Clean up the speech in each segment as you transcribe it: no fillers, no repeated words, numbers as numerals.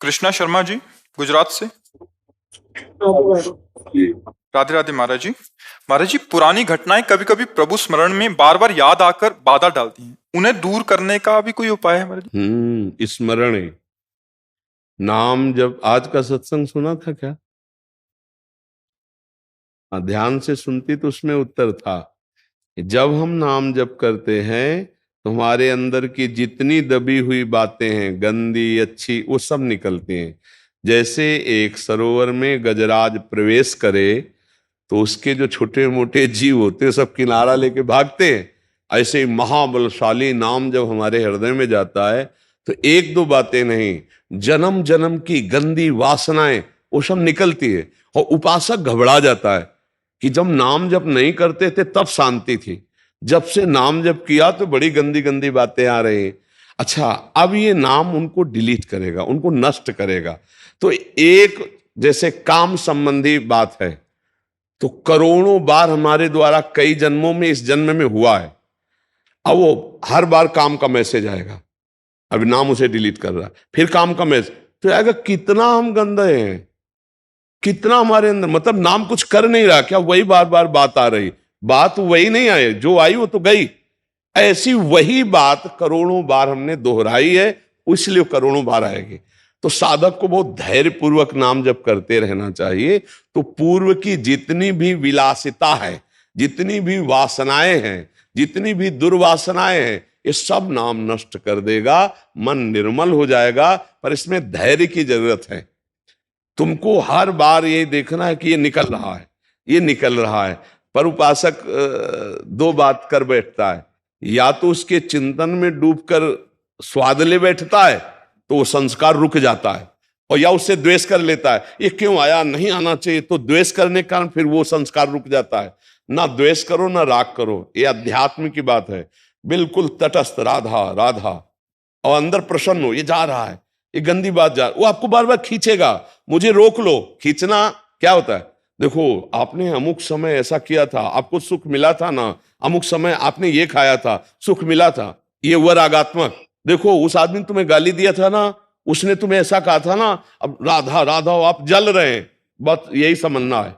कृष्णा शर्मा जी, गुजरात से। राधे राधे महाराज जी। महाराज जी, पुरानी घटनाएं कभी कभी प्रभु स्मरण में बार बार याद आकर बाधा डालती हैं, उन्हें दूर करने का भी कोई उपाय है महाराज जी? स्मरण नाम जब आज का सत्संग सुना था क्या? ध्यान से सुनती तो उसमें उत्तर था कि जब हम नाम जप करते हैं तो हमारे अंदर की जितनी दबी हुई बातें हैं, गंदी अच्छी, वो सब निकलती हैं। जैसे एक सरोवर में गजराज प्रवेश करे तो उसके जो छोटे मोटे जीव होते हैं सब किनारा लेके भागते हैं। ऐसे ही महाबलशाली नाम जब हमारे हृदय में जाता है तो एक दो बातें नहीं, जन्म जन्म की गंदी वासनाएं वो सब निकलती है। और उपासक घबरा जाता है कि जब नाम जप नहीं करते थे तब शांति थी, जब से नाम जप किया तो बड़ी गंदी गंदी बातें आ रही हैं। अच्छा, अब ये नाम उनको डिलीट करेगा, उनको नष्ट करेगा। तो एक जैसे काम संबंधी बात है तो करोड़ों बार हमारे द्वारा कई जन्मों में इस जन्म में हुआ है। अब वो हर बार काम का मैसेज आएगा, अभी नाम उसे डिलीट कर रहा है, फिर काम का मैसेज, तो आएगा कितना हम गंदे हैं, कितना हमारे अंदर, मतलब नाम कुछ कर नहीं रहा, क्या वही बार बार बात आ रही, बात वही नहीं आई, जो आई वो तो गई। ऐसी वही बात करोड़ों बार हमने दोहराई है, इसलिए करोड़ों बार आएगी। तो साधक को बहुत धैर्य पूर्वक नाम जप करते रहना चाहिए। तो पूर्व की जितनी भी विलासिता है, जितनी भी वासनाएं हैं, जितनी भी दुर्वासनाएं हैं, ये सब नाम नष्ट कर देगा, मन निर्मल हो जाएगा। पर इसमें धैर्य की जरूरत है। तुमको हर बार ये देखना है कि ये निकल रहा है, ये निकल रहा है। पर उपासक दो बात कर बैठता है, या तो उसके चिंतन में डूबकर स्वाद ले बैठता है तो वो संस्कार रुक जाता है, और या उससे द्वेष कर लेता है, ये क्यों आया, नहीं आना चाहिए, तो द्वेष करने के कारण फिर वो संस्कार रुक जाता है। ना द्वेष करो ना राग करो, ये अध्यात्म की बात है। बिल्कुल तटस्थ, राधा राधा, और अंदर प्रसन्न हो, ये जा रहा है, ये गंदी बात जा, वो आपको बार बार खींचेगा, मुझे रोक लो। खींचना क्या होता है? देखो, आपने अमुक समय ऐसा किया था, आपको सुख मिला था ना, अमुक समय आपने ये खाया था, सुख मिला था, ये हुआ रागात्मक। देखो, उस आदमी ने तुम्हें गाली दिया था ना, उसने तुम्हें ऐसा कहा था ना, अब राधा राधा हो, आप जल रहे हैं। बस यही समझना है,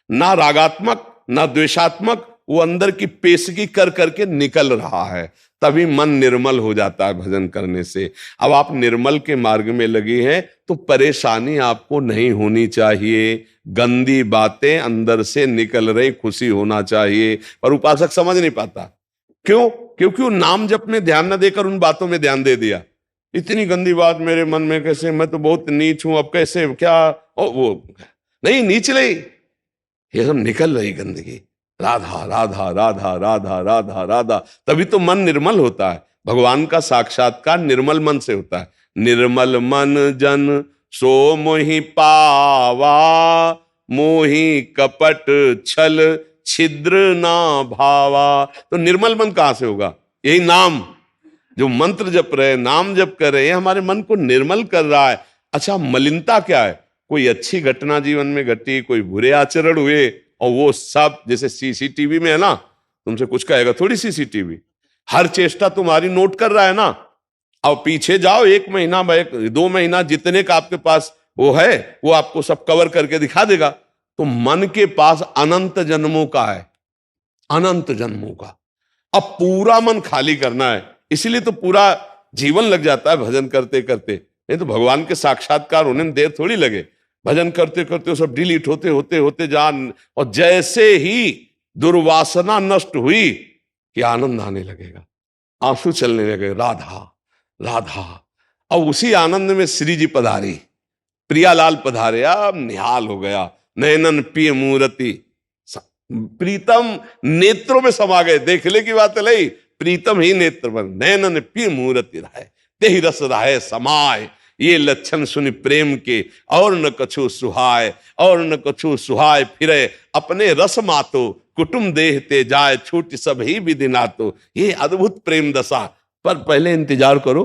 ना रागात्मक ना द्वेषात्मक, वो अंदर की पेशगी कर करके निकल रहा है, तभी मन निर्मल हो जाता है भजन करने से। अब आप निर्मल के मार्ग में लगी हैं तो परेशानी आपको नहीं होनी चाहिए, गंदी बातें अंदर से निकल रही, खुशी होना चाहिए। पर उपासक समझ नहीं पाता, क्यों? क्योंकि वो नाम जप में ध्यान न देकर उन बातों में ध्यान दे दिया। इतनी गंदी बात मेरे मन में कैसे, मैं तो बहुत नीच हूं, अब कैसे क्या, ओ वो नहीं, नीच नहीं, ये सब निकल रही गंदगी, राधा राधा राधा राधा राधा राधा, तभी तो मन निर्मल होता है। भगवान का साक्षात्कार निर्मल मन से होता है। निर्मल मन जन सो मोहि पावा, मोहि कपट छल छिद्र ना भावा। तो निर्मल मन कहां से होगा? यही नाम, जो मंत्र जप रहे, नाम जप कर रहे हैं, हमारे मन को निर्मल कर रहा है। अच्छा, मलिनता क्या है? कोई अच्छी घटना जीवन में घटी, कोई बुरे आचरण हुए, और वो सब जैसे सीसीटीवी में है ना, तुमसे कुछ कहेगा थोड़ी, सीसीटीवी हर चेष्टा तुम्हारी नोट कर रहा है ना। अब पीछे जाओ, 1 महीना 2 महीना जितने का आपके पास वो है, वो आपको सब कवर करके दिखा देगा। तो मन के पास अनंत जन्मों का है, अनंत जन्मों का। अब पूरा मन खाली करना है, इसलिए तो पूरा जीवन लग जाता है भजन करते करते। नहीं तो भगवान के साक्षात्कार होने में देर थोड़ी लगे, भजन करते करते वो सब डिलीट होते होते होते जान, और जैसे ही दुर्वासना नष्ट हुई कि आनंद आने लगेगा, आंसू चलने लगे, राधा राधा। और उसी आनंद में श्री जी पधारी, प्रियालाल पधारे, अब निहाल हो गया, नयनन पिय मूर्ति, प्रीतम नेत्रों में समा गए। देखने की बात नहीं, प्रीतम ही नेत्र बन, नयनन पिय मूर्ति रहे, तेहि रस रहे समाय, ये लक्षण सुनि प्रेम के, और न कछु सुहाय, और न कछु सुहाय फिरे, अपने रस मातो कुटुम देह ते जाए, छूट सब ही विधि नातो। ये अद्भुत प्रेम दशा। पर पहले इंतजार करो,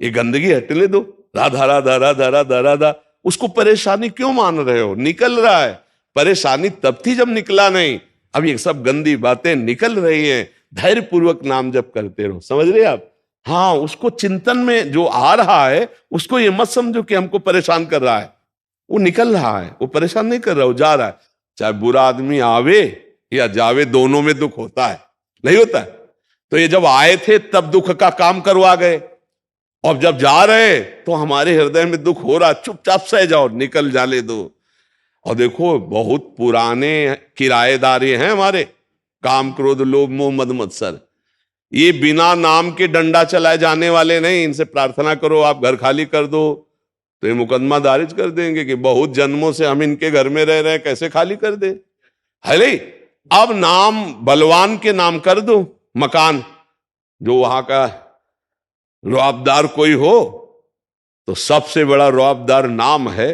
ये गंदगी हटने दो, राधा राधा राधा राधा राधा। उसको परेशानी क्यों मान रहे हो? निकल रहा है। परेशानी तब थी जब निकला नहीं, अब ये सब गंदी बातें निकल रही हैं। धैर्य पूर्वक नाम जप करते रहो, समझ रहे आप? हाँ, उसको चिंतन में जो आ रहा है उसको ये मत समझो कि हमको परेशान कर रहा है। वो निकल रहा है, वो परेशान नहीं कर रहा, वो जा रहा है। चाहे बुरा आदमी आवे या जावे, दोनों में दुख होता है, नहीं होता है? तो ये जब आए थे तब दुख का काम करवा गए, और जब जा रहे तो हमारे हृदय में दुख हो रहा, चुपचाप सह जाओ, निकल जाने दो। और देखो, बहुत पुराने किराएदार हैं हमारे, काम क्रोध लोभ मोह मद मत्सर। ये बिना नाम के डंडा चलाए जाने वाले नहीं। इनसे प्रार्थना करो आप घर खाली कर दो, तो ये मुकदमा दारिज कर देंगे कि बहुत जन्मों से हम इनके घर में रह रहे हैं, कैसे खाली कर दे। है अब नाम बलवान के नाम कर दो मकान, जो वहां का रुआबदार कोई हो, तो सबसे बड़ा रुआबदार नाम है।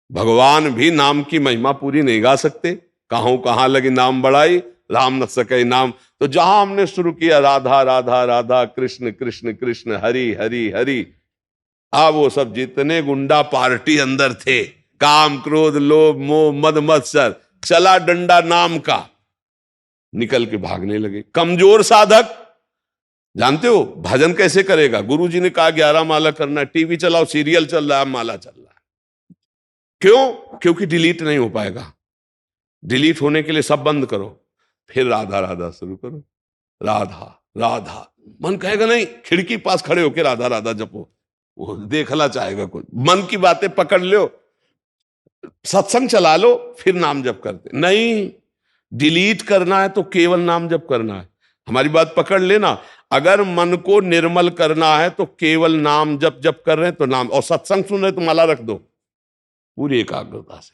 भगवान भी नाम की महिमा पूरी नहीं गा सकते। कहां लगी नाम बढ़ाई, राम न सके नाम। तो जहां हमने शुरू किया राधा राधा राधा, कृष्ण कृष्ण कृष्ण, हरि हरि हरि, अब वो सब जितने गुंडा पार्टी अंदर थे, काम क्रोध लोभ मोह मद मत्सर, चला डंडा नाम का, निकल के भागने लगे। कमजोर साधक, जानते हो भजन कैसे करेगा? गुरुजी ने कहा 11 माला करना है, टीवी चलाओ, सीरियल चल रहा है, माला चल रहा है। क्यों? क्योंकि डिलीट नहीं हो पाएगा। डिलीट होने के लिए सब बंद करो, फिर राधा राधा शुरू करो। राधा राधा, मन कहेगा नहीं, खिड़की पास खड़े होकर राधा राधा जपो, वो देखना चाहेगा कुछ। मन की बातें पकड़ लो, सत्संग चला लो, फिर नाम जप करते नहीं। डिलीट करना है तो केवल नाम जप करना है। हमारी बात पकड़ लेना। अगर मन को निर्मल करना है तो केवल नाम जप कर रहे हैं तो नाम, और सत्संग सुन रहे तो माला रख दो पूरी एकाग्रता से,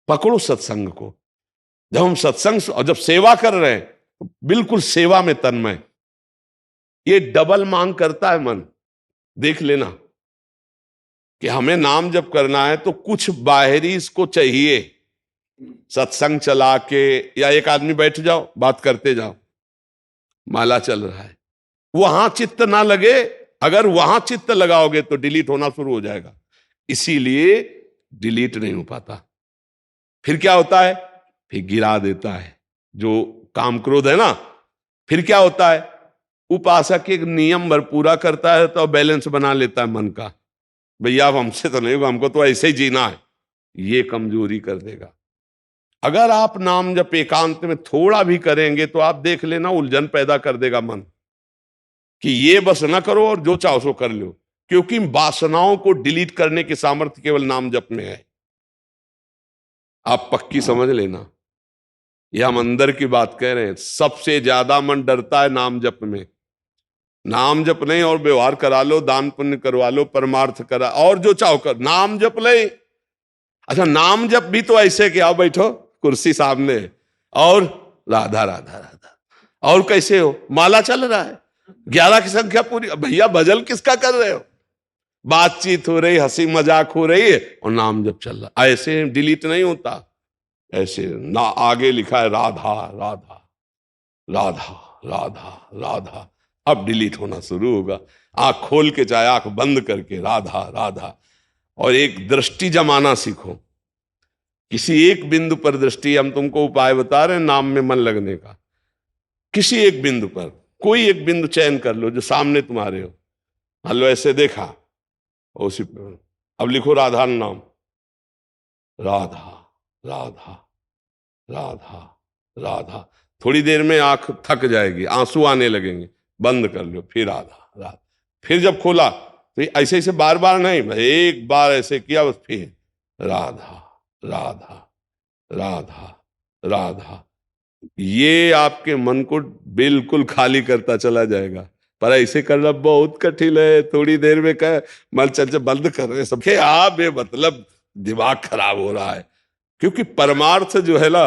पकड़ो सत्संग को। जब हम सत्संग और जब सेवा कर रहे हैं तो बिल्कुल सेवा में तन्मय। ये डबल मांग करता है मन, देख लेना कि हमें नाम जप करना है तो कुछ बाहरी इसको चाहिए। सत्संग चला के या एक आदमी बैठ जाओ, बात करते जाओ, माला चल रहा है, वहां चित्त ना लगे। अगर वहां चित्त लगाओगे तो डिलीट होना शुरू हो जाएगा। इसीलिए डिलीट नहीं हो पाता। फिर क्या होता है? फिर गिरा देता है जो काम क्रोध है ना। फिर क्या होता है? उपासक एक नियम भर पूरा करता है तो बैलेंस बना लेता है मन का, भैया अब हमसे तो नहीं होगा, हमको तो ऐसे ही जीना है। ये कमजोरी कर देगा। अगर आप नाम जब एकांत में थोड़ा भी करेंगे तो आप देख लेना, उलझन पैदा कर देगा मन कि ये बस ना करो और जो चाहो सो कर लो। क्योंकि वासनाओं को डिलीट करने की सामर्थ्य केवल नाम जप में है। आप पक्की समझ लेना, यह हम अंदर की बात कह रहे हैं। सबसे ज्यादा मन डरता है नाम जप में। नाम जप नहीं और व्यवहार करा लो, दान पुण्य करवा लो, परमार्थ करा, और जो चाहो कर, नाम जप ले। अच्छा, नाम जप भी तो ऐसे कि आओ बैठो कुर्सी सामने और राधा राधा राधा, और कैसे हो? माला चल रहा है, 11 की संख्या पूरी। भैया भजन किसका कर रहे हो? बातचीत हो रही, हंसी मजाक हो रही है और नाम जप चल रहा। ऐसे डिलीट नहीं होता। ऐसे ना, आगे लिखा है राधा राधा राधा राधा राधा, अब डिलीट होना शुरू होगा। आंख खोल के चाहे आंख बंद करके राधा राधा, और एक दृष्टि जमाना सीखो। किसी एक बिंदु पर दृष्टि, हम तुमको उपाय बता रहे हैं नाम में मन लगने का। किसी एक बिंदु पर, कोई एक बिंदु चयन कर लो जो सामने तुम्हारे हो। मान लो ऐसे देखा, उसी पर अब लिखो राधा नाम, राधा राधा राधा राधा। थोड़ी देर में आंख थक जाएगी, आंसू आने लगेंगे, बंद कर लो, फिर राधा राधा। फिर जब खोला तो ऐसे ऐसे बार बार नहीं, एक बार ऐसे किया बस, फिर राधा राधा राधा राधा। ये आपके मन को बिल्कुल खाली करता चला जाएगा। पर ऐसे करना बहुत कठिन है। थोड़ी देर में कह मन चल बंद कर रहे सब, आप मतलब दिमाग खराब हो रहा है। क्योंकि परमार्थ जो है ना,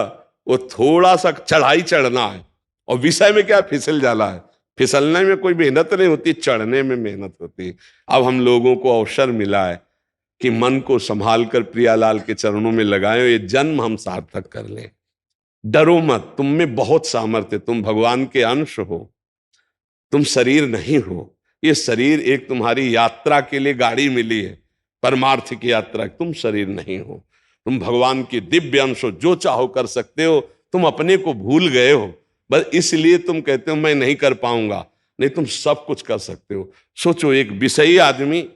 वो थोड़ा सा चढ़ाई चढ़ना है, और विषय में क्या फिसल जाना है। फिसलने में कोई मेहनत नहीं होती, चढ़ने में मेहनत होती है। अब हम लोगों को अवसर मिला है कि मन को संभाल कर प्रियालाल के चरणों में लगाएं, ये जन्म हम सार्थक कर लें। डरो मत, तुम में बहुत सामर्थ्य, तुम भगवान के अंश हो, तुम शरीर नहीं हो। ये शरीर एक तुम्हारी यात्रा के लिए गाड़ी मिली है, परमार्थ की यात्रा। तुम शरीर नहीं हो, तुम भगवान की दिव्य अंश हो, जो चाहो कर सकते हो। तुम अपने को भूल गए हो, बस इसलिए तुम कहते हो मैं नहीं कर पाऊंगा। नहीं तुम सब कुछ कर सकते हो। सोचो, एक विषयी आदमी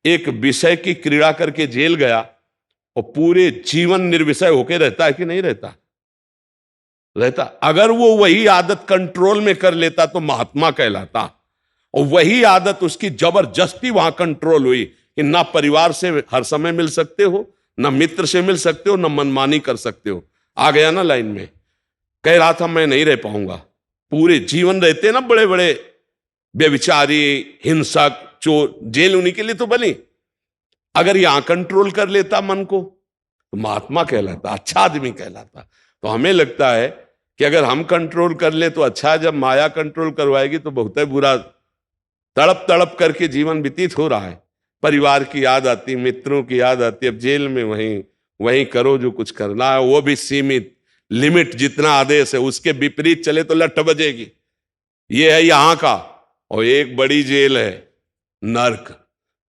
एक विषय की क्रीड़ा करके जेल गया और पूरे जीवन निर्विषय होके रहता है कि नहीं रहता? रहता। अगर वो वही आदत कंट्रोल में कर लेता तो महात्मा कहलाता, और वही आदत उसकी जबरदस्ती वहां कंट्रोल हुई कि ना परिवार से हर समय मिल सकते हो, ना मित्र से मिल सकते हो, ना मनमानी कर सकते हो। आ गया ना लाइन में, कह रहा था मैं नहीं रह पाऊंगा। पूरे जीवन रहते ना बड़े बड़े व्यभिचारी, हिंसक, चोर, जेल उन्हीं के लिए तो बनी। अगर यहां कंट्रोल कर लेता मन को तो महात्मा कहलाता, अच्छा आदमी कहलाता। तो हमें लगता है कि अगर हम कंट्रोल कर ले तो अच्छा है, जब माया कंट्रोल करवाएगी तो बहुत ही बुरा। तड़प तड़प करके जीवन व्यतीत हो रहा है, परिवार की याद आती, मित्रों की याद आती। अब जेल में वहीं वहीं करो जो कुछ करना है, वो भी सीमित, लिमिट, जितना आदेश है उसके विपरीत चले तो लठ बजेगी। ये है यहां का। और एक बड़ी जेल है नर्क,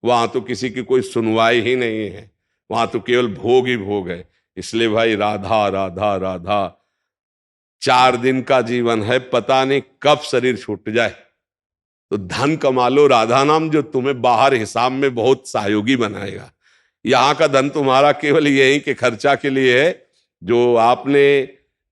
वहां तो किसी की कोई सुनवाई ही नहीं है, वहां तो केवल भोग ही भोग है। इसलिए भाई राधा राधा राधा, 4 दिन का जीवन है, पता नहीं कब शरीर छूट जाए। तो धन कमा लो राधा नाम, जो तुम्हें बाहर हिसाब में बहुत सहयोगी बनाएगा। यहां का धन तुम्हारा केवल यही के खर्चा के लिए है, जो आपने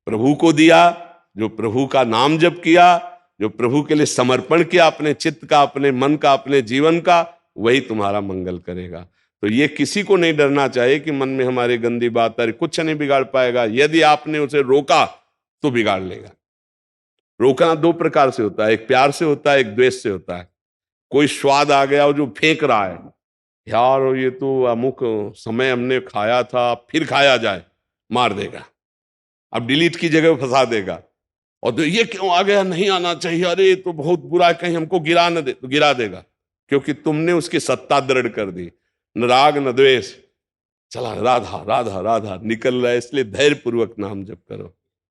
प्रभु को दिया, जो प्रभु का नाम जप किया, जो प्रभु के लिए समर्पण किया अपने चित्त का, अपने मन का, अपने जीवन का, वही तुम्हारा मंगल करेगा। तो ये किसी को नहीं डरना चाहिए कि मन में हमारे गंदी बात आ रही, कुछ नहीं बिगाड़ पाएगा। यदि आपने उसे रोका तो बिगाड़ लेगा। रोकना 2 प्रकार से होता है, एक प्यार से होता है, एक द्वेष से होता है। कोई स्वाद आ गया और जो फेंक रहा है, यार ये तो अमुक समय हमने खाया था, फिर खाया जाए, मार देगा। अब डिलीट की जगह फंसा देगा। और तो ये क्यों आ गया, नहीं आना चाहिए, अरे तो बहुत बुरा है, कहीं हमको गिरा न दे, तो गिरा देगा, क्योंकि तुमने उसकी सत्ता दृढ़ कर दी। न राग न द्वेष, चला राधा राधा राधा निकल रहा है। इसलिए धैर्य पूर्वक नाम जप करो।